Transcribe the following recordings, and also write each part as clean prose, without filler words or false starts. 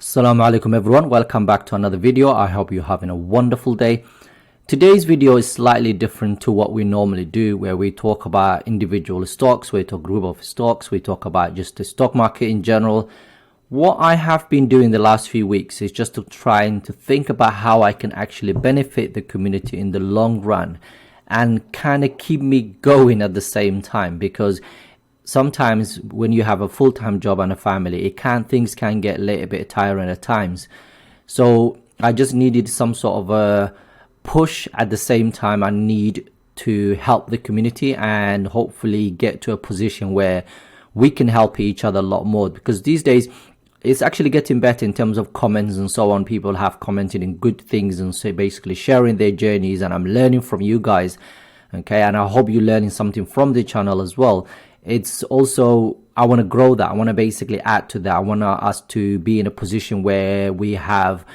Assalamu alaikum everyone, welcome back to another video. I hope you're having a wonderful day. Today's video is slightly different to what we normally do, where we talk about individual stocks, we talk group of stocks, we talk about just the stock market in general. What I have been doing the last few weeks is just trying to think about how I can actually benefit the community in the long run and kind of keep me going at the same time, because sometimes when you have a full-time job and a family, things can get a little bit tiring at times. So I just needed some sort of a push. At the same time, I need to help the community and hopefully get to a position where we can help each other a lot more, because these days it's actually getting better in terms of comments and so on. People have commented in good things and so basically sharing their journeys, and I'm learning from you guys. Okay, and I hope you're learning something from the channel as well. It's also, I want to grow that. I want to basically add to that. I want us to be in a position where we have,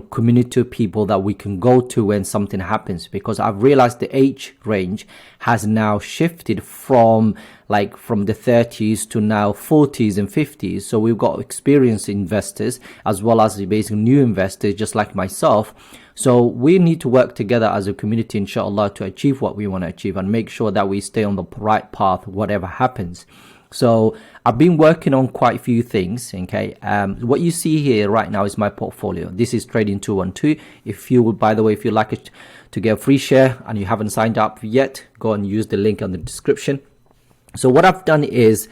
community of people that we can go to when something happens, because I've realized the age range has now shifted from the 30s to now 40s and 50s. So we've got experienced investors as well as the basic new investors, just like myself. So we need to work together as a community, InshaAllah, to achieve what we want to achieve and make sure that we stay on the right path, whatever happens. So I've been working on quite a few things. Okay, what you see here right now is my portfolio. This is Trading 212. If you would, by the way, if you'd like it to get a free share and you haven't signed up yet, go and use the link in the description. So what I've done is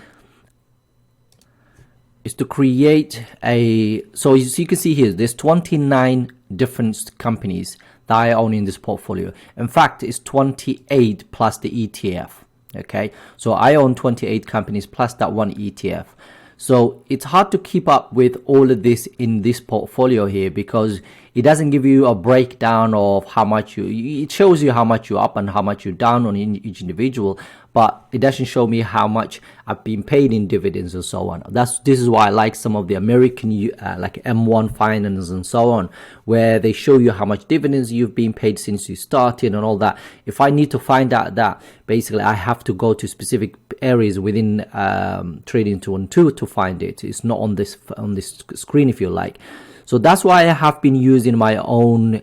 to create so as you can see here, there's 29 different companies that I own in this portfolio. In fact, it's 28 plus the ETF. Okay, so I own 28 companies plus that one ETF. So it's hard to keep up with all of this in this portfolio here, because it doesn't give you a breakdown of how much it shows you how much you're up and how much you're down on each individual, but it doesn't show me how much I've been paid in dividends and so on. This is why I like some of the American like M1 Finance and so on, where they show you how much dividends you've been paid since you started and all that. If I need to find out that, basically I have to go to specific areas within Trading 212 to find it. It's not on this screen, if you like. So that's why I have been using my own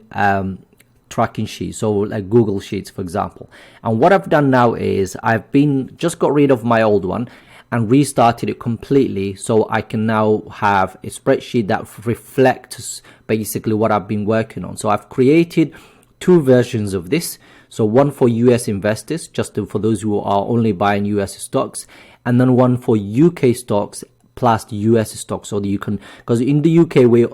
tracking sheet, so like Google Sheets, for example. And what I've done now is I've just got rid of my old one and restarted it completely, so I can now have a spreadsheet that reflects basically what I've been working on. So I've created two versions of this. So one for US investors, just for those who are only buying US stocks, and then one for UK stocks plus US stocks, so that you can, because in the UK we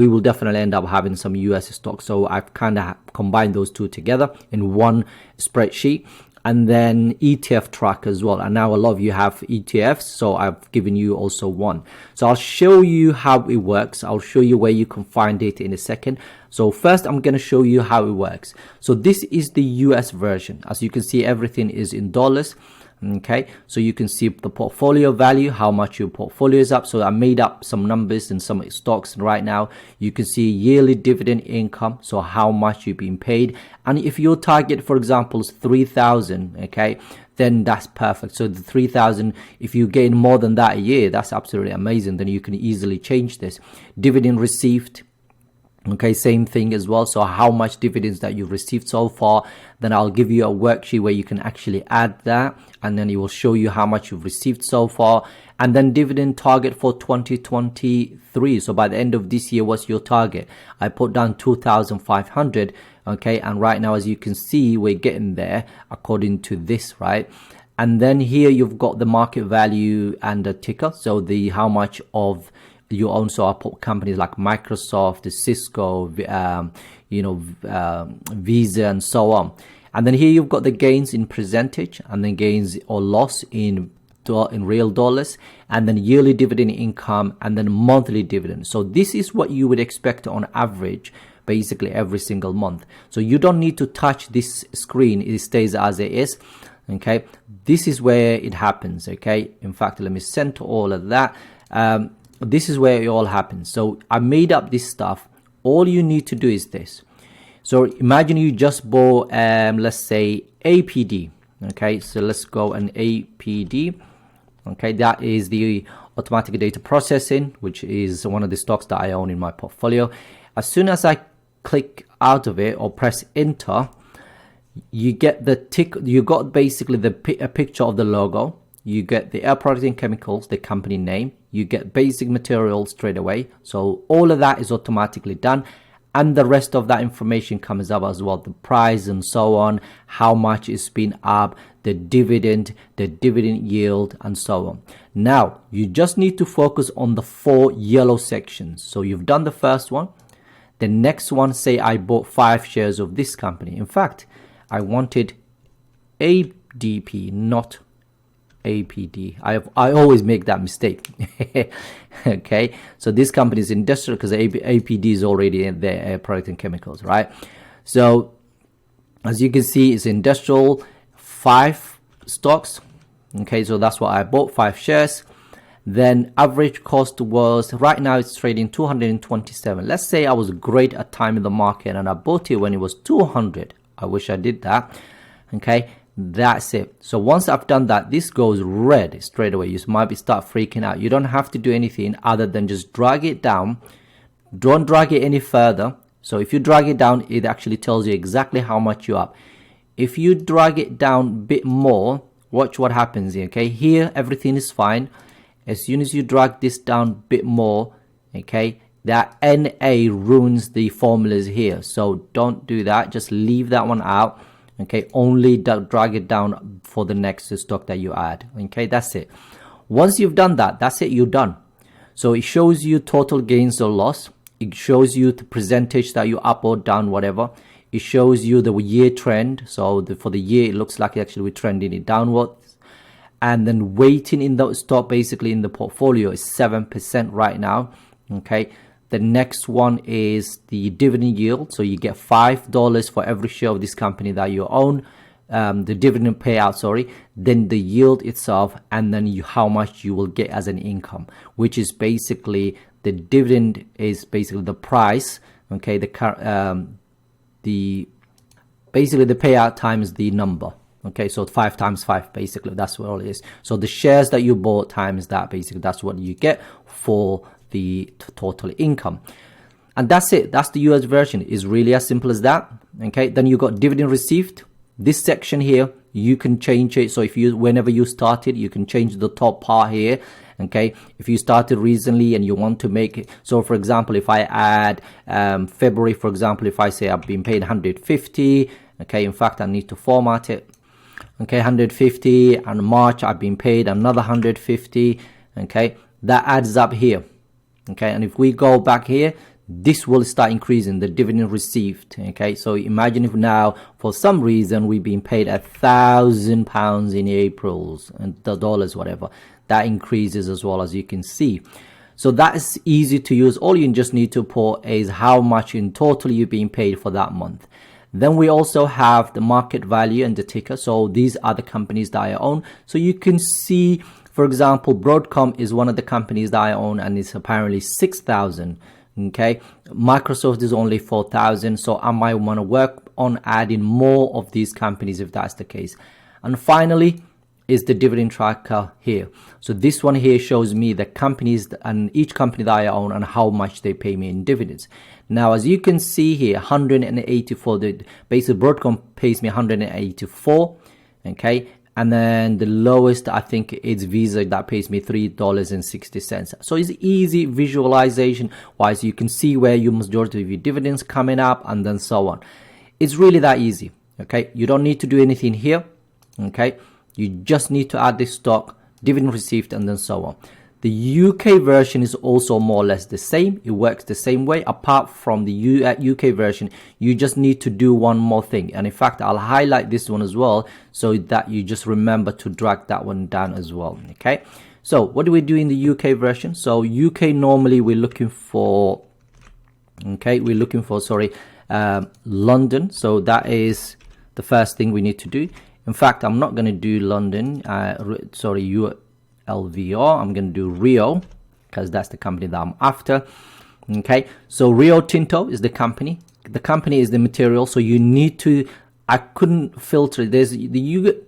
will definitely end up having some US stocks. So I've kind of combined those two together in one spreadsheet, and then ETF track as well. And now a lot of you have ETFs, so I've given you also one. So I'll show you how it works. I'll show you where you can find it in a second. So first I'm going to show you how it works. So this is the US version. As you can see, everything is in dollars. Okay, so you can see the portfolio value, how much your portfolio is up. So I made up some numbers and some stocks right now. You can see yearly dividend income, so how much you've been paid. And if your target, for example, is 3,000, okay, then that's perfect. So the 3,000, if you gain more than that a year, that's absolutely amazing. Then you can easily change this. Dividend received, okay, same thing as well. So how much dividends that you've received so far. Then I'll give you a worksheet where you can actually add that, and then it will show you how much you've received so far. And then dividend target for 2023. So by the end of this year, what's your target? I put down 2,500. Okay, and right now, as you can see, we're getting there according to this, right? And then here you've got the market value and the ticker. So how much of you also put companies like Microsoft, Cisco, Visa, and so on. And then here you've got the gains in percentage, and then gains or loss in real dollars, and then yearly dividend income, and then monthly dividend. So this is what you would expect on average, basically every single month. So you don't need to touch this screen. It stays as it is. Okay, this is where it happens. Okay, in fact, let me center all of that. This is where it all happens. So I made up this stuff. All you need to do is this. So imagine you just bought, let's say APD. Okay, so let's go an APD. Okay, that is the automatic data processing, which is one of the stocks that I own in my portfolio. As soon as I click out of it or press enter, you get the tick. You got basically a picture of the logo. You get the Air Products and Chemicals, the company name. You get basic materials straight away. So all of that is automatically done. And the rest of that information comes up as well. The price and so on, how much it's been up, the dividend yield, and so on. Now, you just need to focus on the 4 yellow sections. So you've done the first one. The next one, say I bought 5 shares of this company. In fact, I wanted ADP, not APD. I always make that mistake. Okay, so this company is industrial because APD is already in there, Air Products and Chemicals, right? So as you can see, it's industrial, 5 stocks. Okay, so that's what I bought, 5 shares. Then average cost was, right now it's trading 227. Let's say I was great at time in the market and I bought it when it was 200. I wish I did that. Okay, that's it. So once I've done that, this goes red straight away. You might start freaking out. You don't have to do anything other than just drag it down. Don't drag it any further. So if you drag it down, it actually tells you exactly how much you're up. If you drag it down a bit more, watch what happens. Okay, here everything is fine. As soon as you drag this down a bit more, okay, that NA ruins the formulas here. So don't do that. Just leave that one out. Okay, only drag it down for the next stock that you add. Okay, that's it. Once you've done that, that's it, you're done. So it shows you total gains or loss. It shows you the percentage that you're up or down, whatever. It shows you the year trend. So for the year, it looks like actually we're trending it downwards. And then weighting in the stock, basically in the portfolio, is 7% right now. Okay. The next one is the dividend yield. So you get $5 for every share of this company that you own. The dividend payout, sorry. Then the yield itself, and then how much you will get as an income, which is basically the dividend is basically the price. Okay, basically the payout times the number. Okay, so 5 times 5, basically that's what it is. So the shares that you bought times that, basically that's what you get for the total income. And that's it. That's the US version. It's really as simple as that. Okay, then you got dividend received. This section here, you can change it. So if you, whenever you started, you can change the top part here. Okay, if you started recently and you want to make it, so for example, if I add February, for example, if I say I've been paid 150, okay, in fact I need to format it. Okay, 150, and March I've been paid another 150. Okay, that adds up here. Okay, and if we go back here, this will start increasing the dividend received. Okay, so imagine if now for some reason we've been paid £1,000 in April, and the dollars, whatever, that increases as well, as you can see. So that is easy to use. All you just need to put is how much in total you're being paid for that month. Then we also have the market value and the ticker. So these are the companies that I own. So you can see, for example, Broadcom is one of the companies that I own, and it's apparently 6,000. Okay, Microsoft is only 4,000. So I might want to work on adding more of these companies if that's the case. And finally is the dividend tracker here. So this one here shows me the companies and each company that I own and how much they pay me in dividends. Now, as you can see here, 184, the basic Broadcom pays me 184. Okay, and then the lowest, I think it's Visa, that pays me $3.60. So it's easy visualization wise. You can see where your majority of your dividends coming up, and then so on. It's really that easy. Okay, you don't need to do anything here. Okay, you just need to add this stock, dividend received, and then so on. The UK version is also more or less the same. It works the same way. Apart from the UK version, you just need to do one more thing. And in fact, I'll highlight this one as well, so that you just remember to drag that one down as well. Okay, so what do we do in the UK version? So UK, normally we're looking for, London. So that is the first thing we need to do. In fact, I'm not going to do London, LVR. I'm going to do Rio, because that's the company that I'm after. Okay, so Rio Tinto is the company. The company is the material. So you need to, I couldn't filter. There's the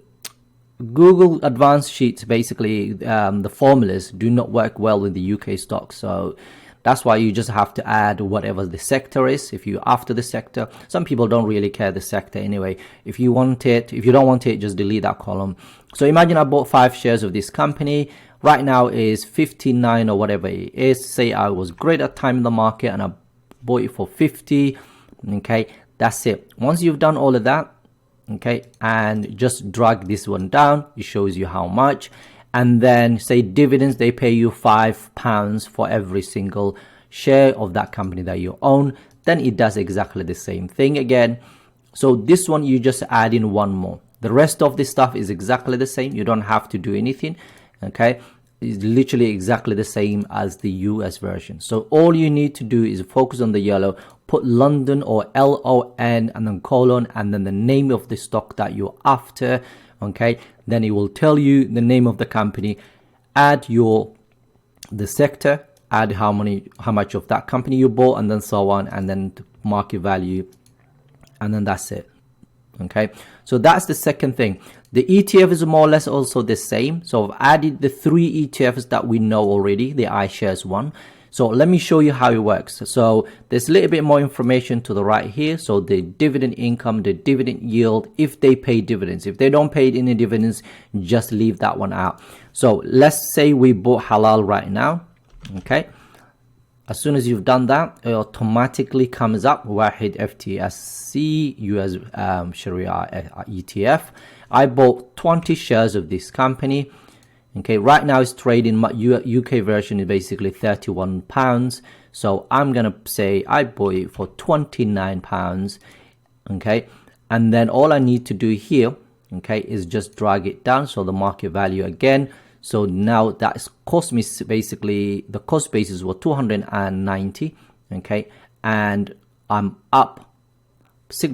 Google advanced sheets, basically the formulas do not work well with the UK stocks. So that's why you just have to add whatever the sector is. If you're after the sector, some people don't really care the sector anyway. If you want it, if you don't want it, just delete that column. So imagine I bought 5 shares of this company. Right now is 59 or whatever it is. Say I was great at time in the market and I bought it for 50. Okay, that's it. Once you've done all of that, okay, and just drag this one down, it shows you how much. And then say dividends, they pay you £5 for every single share of that company that you own. Then it does exactly the same thing again. So this one, you just add in one more. The rest of this stuff is exactly the same. You don't have to do anything. Okay, it's literally exactly the same as the US version. So all you need to do is focus on the yellow, put London or LON and then colon and then the name of the stock that you're after. Okay, then it will tell you the name of the company, add the sector, add how much of that company you bought, and then so on, and then the market value, and then that's it. Okay, so that's the second thing. The ETF is more or less also the same. So I've added the 3 ETFs that we know already, the iShares one. So let me show you how it works. So there's a little bit more information to the right here. So the dividend income, the dividend yield, if they pay dividends. If they don't pay any dividends, just leave that one out. So let's say we bought Halal right now. Okay. As soon as you've done that, it automatically comes up Wahid FTSE US Sharia ETF. I bought 20 shares of this company. Okay, right now it's trading, my UK version is basically £31. So I'm going to say I bought it for £29. Okay, and then all I need to do here, okay, is just drag it down. So the market value again. So now that's cost me basically, the cost basis was 290. Okay, and I'm up.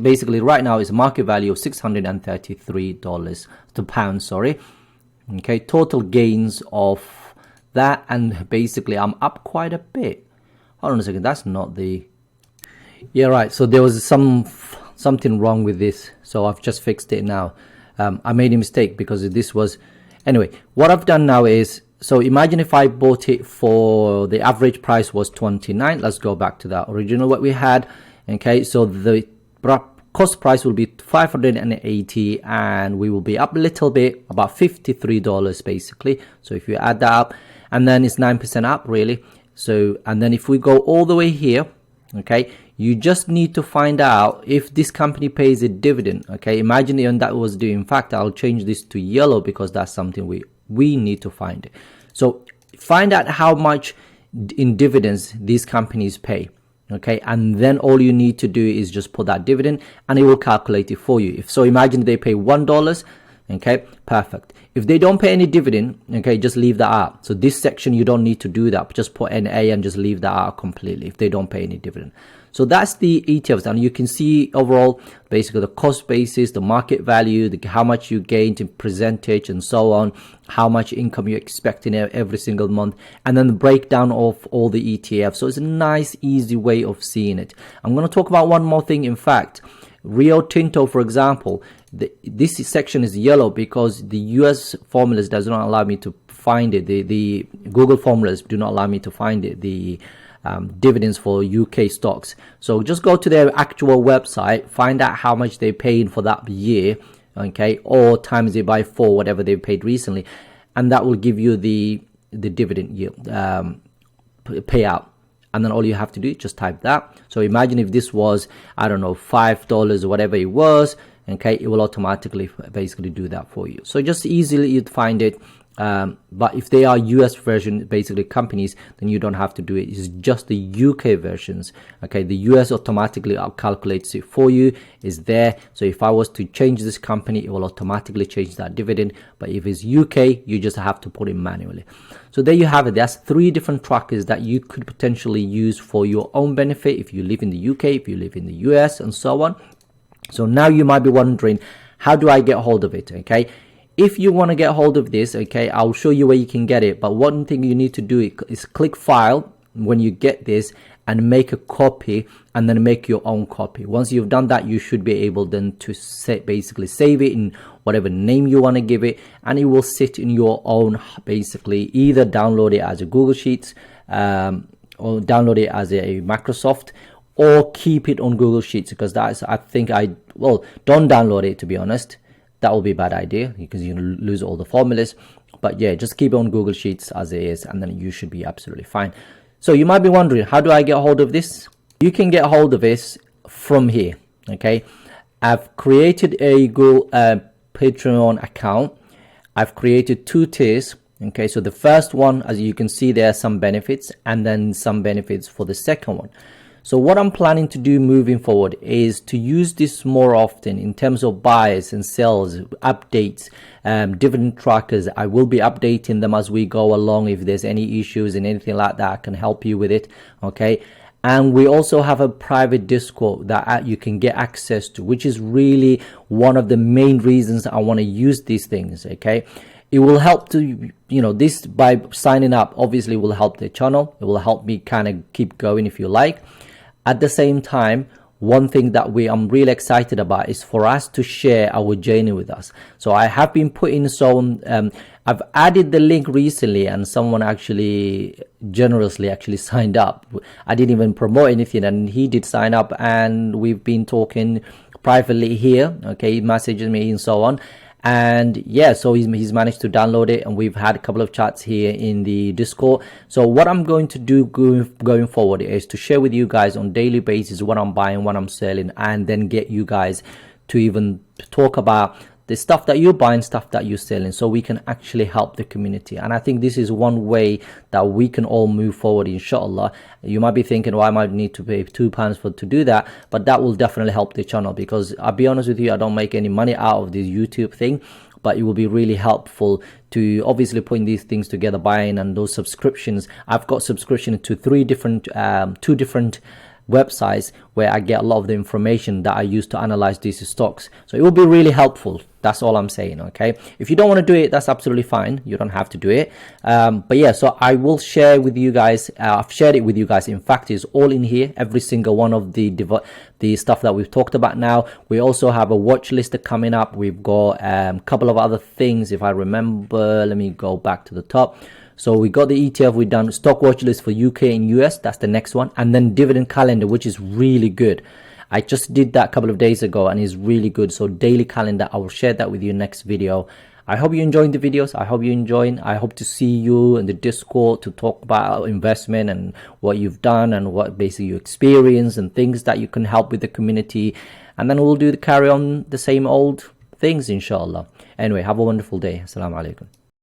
Basically right now is market value of $633 to pounds, sorry. Okay, total gains of that, and basically I'm up quite a bit. Hold on a second, that's not the, yeah, right. So there was something wrong with this, so I've just fixed it now. I made a mistake because this was, anyway, what I've done now is, so imagine if I bought it for, the average price was 29. Let's go back to that original what we had. Okay, so the cost price will be 580 and we will be up a little bit, about $53 basically. So if you add that up, and then it's 9% up really. So, and then if we go all the way here, okay, you just need to find out if this company pays a dividend. Okay, imagine that was due. In fact, I'll change this to yellow because that's something we need to find. So find out how much in dividends these companies pay. Okay, and then all you need to do is just put that dividend and it will calculate it for you. If so, imagine they pay $1. Okay, perfect. If they don't pay any dividend, okay, just leave that out. So this section you don't need to do that, just put NA and just leave that out completely if they don't pay any dividend. So that's the ETFs, and you can see overall basically the cost basis, the market value, how much you gained in percentage and so on, how much income you expect in every single month, and then the breakdown of all the ETFs. So it's a nice easy way of seeing it. I'm going to talk about one more thing. In fact, Rio Tinto, for example, this section is yellow because the US formulas does not allow me to find it. The Google formulas do not allow me to find it, the dividends for UK stocks. So just go to their actual website, find out how much they paid for that year, okay, or times it by 4, whatever they paid recently, and that will give you the dividend yield payout. And then all you have to do is just type that. So imagine if this was, I don't know, $5 or whatever it was, okay, it will automatically basically do that for you. So just easily you'd find it. But if they are US version basically companies, then you don't have to do it. It's just the UK versions. Okay, the US automatically calculates it for you, is there. So if I was to change this company, it will automatically change that dividend. But if it's UK, you just have to put it manually. So there you have it. That's 3 different trackers that you could potentially use for your own benefit if you live in the UK, if you live in the US, and so on. So now you might be wondering, how do I get hold of it? Okay, if you want to get hold of this, okay, I'll show you where you can get it. But one thing you need to do is click File, when you get this and make a copy and then make your own copy. Once you've done that, you should be able then to basically save it in whatever name you want to give it, and it will sit in your own, basically either download it as a Google Sheets or download it as a Microsoft, or keep it on Google Sheets, because that's, I think don't download it, to be honest. That will be a bad idea because you lose all the formulas. But yeah, just keep it on Google Sheets as it is, and then you should be absolutely fine. So you might be wondering, how do I get hold of this? You can get hold of this from here. Okay, I've created a Google Patreon account. I've created 2 tiers. Okay, so the first one, as you can see, there are some benefits, and then some benefits for the second one. So what I'm planning to do moving forward is to use this more often in terms of buys and sells, updates, dividend trackers. I will be updating them as we go along. If there's any issues and anything like that, I can help you with it. Okay. And we also have a private Discord that you can get access to, which is really one of the main reasons I want to use these things. Okay. It will help to, this by signing up, obviously will help the channel. It will help me kind of keep going, if you like. At the same time, one thing that I'm really excited about is for us to share our journey with us. So I have been putting I've added the link recently, and someone actually generously signed up. I didn't even promote anything, and he did sign up, and we've been talking privately here. Okay, he messages me and so on. And yeah, so he's managed to download it, and we've had a couple of chats here in the Discord. So what I'm going to do going forward is to share with you guys on daily basis what I'm buying, what I'm selling, and then get you guys to even talk about the stuff that you're buying, stuff that you're selling, so we can actually help the community. And I think this is one way that we can all move forward, inshallah. You might be thinking, well, I might need to pay £2 to do that, but that will definitely help the channel, because I'll be honest with you, I don't make any money out of this YouTube thing, but it will be really helpful to obviously putting these things together, buying, and those subscriptions. I've got subscription to two different websites where I get a lot of the information that I use to analyze these stocks. So it will be really helpful. That's all I'm saying. Okay, if you don't want to do it, that's absolutely fine. You don't have to do it. But yeah, so I will share with you guys. I've shared it with you guys. In fact, it's all in here, every single one of the stuff that we've talked about now. We also have a watch list coming up. We've got a couple of other things, if I remember. Let me go back to the top. So we got the ETF, we've done stock watch list for UK and US, that's the next one, and then dividend calendar, which is really good. I just did that a couple of days ago and is really good. So daily calendar, I will share that with you next video. I hope you're enjoying the videos. I hope you're enjoying. I hope to see you in the Discord to talk about investment and what you've done and what basically you experience and things that you can help with the community. And then we'll carry on the same old things, inshallah. Anyway, have a wonderful day. Assalamu alaikum.